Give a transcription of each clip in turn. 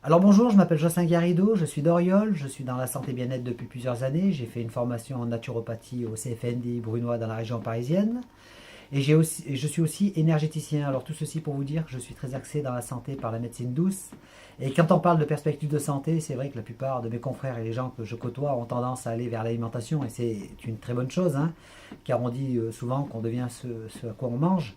Alors bonjour, je m'appelle Jocelyn Garrido, je suis d'Oriol, je suis dans la santé bien-être depuis plusieurs années. J'ai fait une formation en naturopathie au CFND Brunois dans la région parisienne. Et je suis aussi énergéticien. Alors tout ceci pour vous dire que je suis très axé dans la santé par la médecine douce. Et quand on parle de perspectives de santé, c'est vrai que la plupart de mes confrères et les gens que je côtoie ont tendance à aller vers l'alimentation. Et c'est une très bonne chose, hein, car on dit souvent qu'on devient ce à quoi on mange.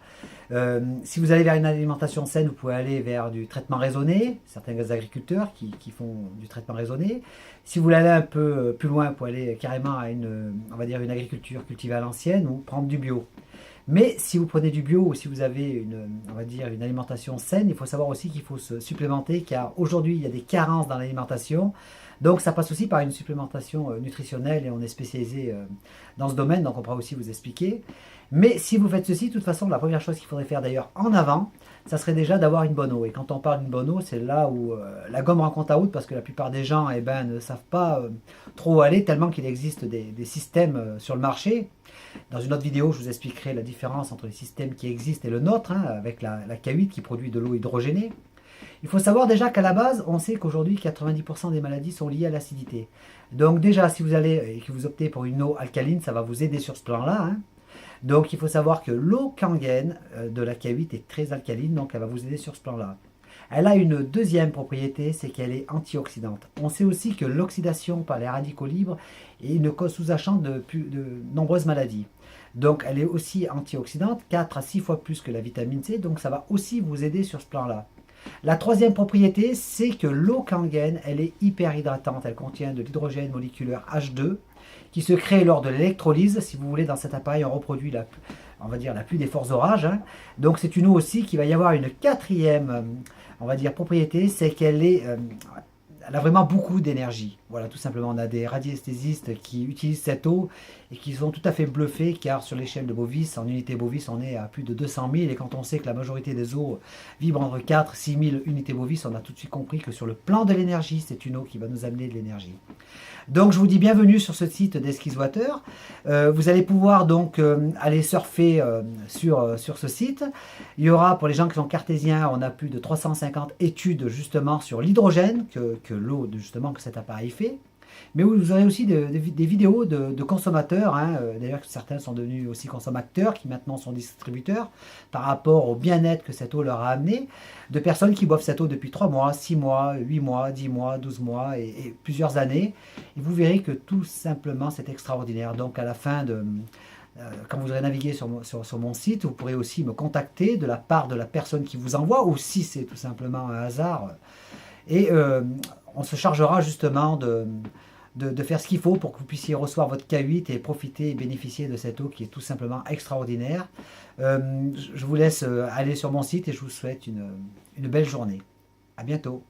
Si vous allez vers une alimentation saine, vous pouvez aller vers du traitement raisonné, certains agriculteurs qui font du traitement raisonné. Si vous voulez aller un peu plus loin, vous pouvez aller carrément à on va dire une agriculture cultivée à l'ancienne ou prendre du bio. Mais si vous prenez du bio ou si vous avez on va dire une alimentation saine, il faut savoir aussi qu'il faut se supplémenter car aujourd'hui il y a des carences dans l'alimentation. Donc ça passe aussi par une supplémentation nutritionnelle et on est spécialisé dans ce domaine, donc on pourra aussi vous expliquer. Mais si vous faites ceci, de toute façon, la première chose qu'il faudrait faire d'ailleurs en avant, ça serait déjà d'avoir une bonne eau. Et quand on parle d'une bonne eau, c'est là où la gomme rencontre la route parce que la plupart des gens ne savent pas trop où aller tellement qu'il existe des systèmes sur le marché. Dans une autre vidéo, je vous expliquerai la différence entre les systèmes qui existent et le nôtre, hein, avec la K8 qui produit de l'eau hydrogénée. Il faut savoir déjà qu'à la base, on sait qu'aujourd'hui 90% des maladies sont liées à l'acidité. Donc déjà, si vous allez et que vous optez pour une eau alcaline, ça va vous aider sur ce plan-là, hein. Donc il faut savoir que l'eau Kangen de la K8 est très alcaline, donc elle va vous aider sur ce plan-là. Elle a une deuxième propriété, c'est qu'elle est antioxydante. On sait aussi que l'oxydation par les radicaux libres est une cause sous-jacente de nombreuses maladies. Donc elle est aussi antioxydante, 4 à 6 fois plus que la vitamine C, donc ça va aussi vous aider sur ce plan-là. La troisième propriété, c'est que l'eau Kangen, elle est hyper hydratante. Elle contient de l'hydrogène moléculaire H2 qui se crée lors de l'électrolyse. Si vous voulez, dans cet appareil, on reproduit on va dire, la pluie des forts orages, hein. Donc c'est une eau aussi qui va y avoir une quatrième, on va dire, propriété, c'est elle a vraiment beaucoup d'énergie. Voilà, tout simplement. On a des radiesthésistes qui utilisent cette eau et qui sont tout à fait bluffés car sur l'échelle de Bovis, en unité Bovis, on est à plus de 200 000 et quand on sait que la majorité des eaux vibrent entre 4 et 6 000 unités Bovis, on a tout de suite compris que sur le plan de l'énergie, c'est une eau qui va nous amener de l'énergie. Donc je vous dis bienvenue sur ce site d'Esquisse-Water. Vous allez pouvoir donc aller surfer sur ce site. Il y aura, pour les gens qui sont cartésiens, on a plus de 350 études justement sur l'hydrogène que l'eau justement que cet appareil fait. Mais vous aurez aussi des vidéos de consommateurs, hein. D'ailleurs certains sont devenus aussi consommateurs, qui maintenant sont distributeurs, par rapport au bien-être que cette eau leur a amené, de personnes qui boivent cette eau depuis 3 mois, 6 mois, 8 mois, 10 mois, 12 mois et plusieurs années. Et vous verrez que tout simplement c'est extraordinaire. Donc à la fin quand vous aurez navigué sur mon site, vous pourrez aussi me contacter de la part de la personne qui vous envoie, ou si c'est tout simplement un hasard. Et on se chargera justement de faire ce qu'il faut pour que vous puissiez recevoir votre K8 et profiter et bénéficier de cette eau qui est tout simplement extraordinaire. Je vous laisse aller sur mon site et je vous souhaite une belle journée. À bientôt.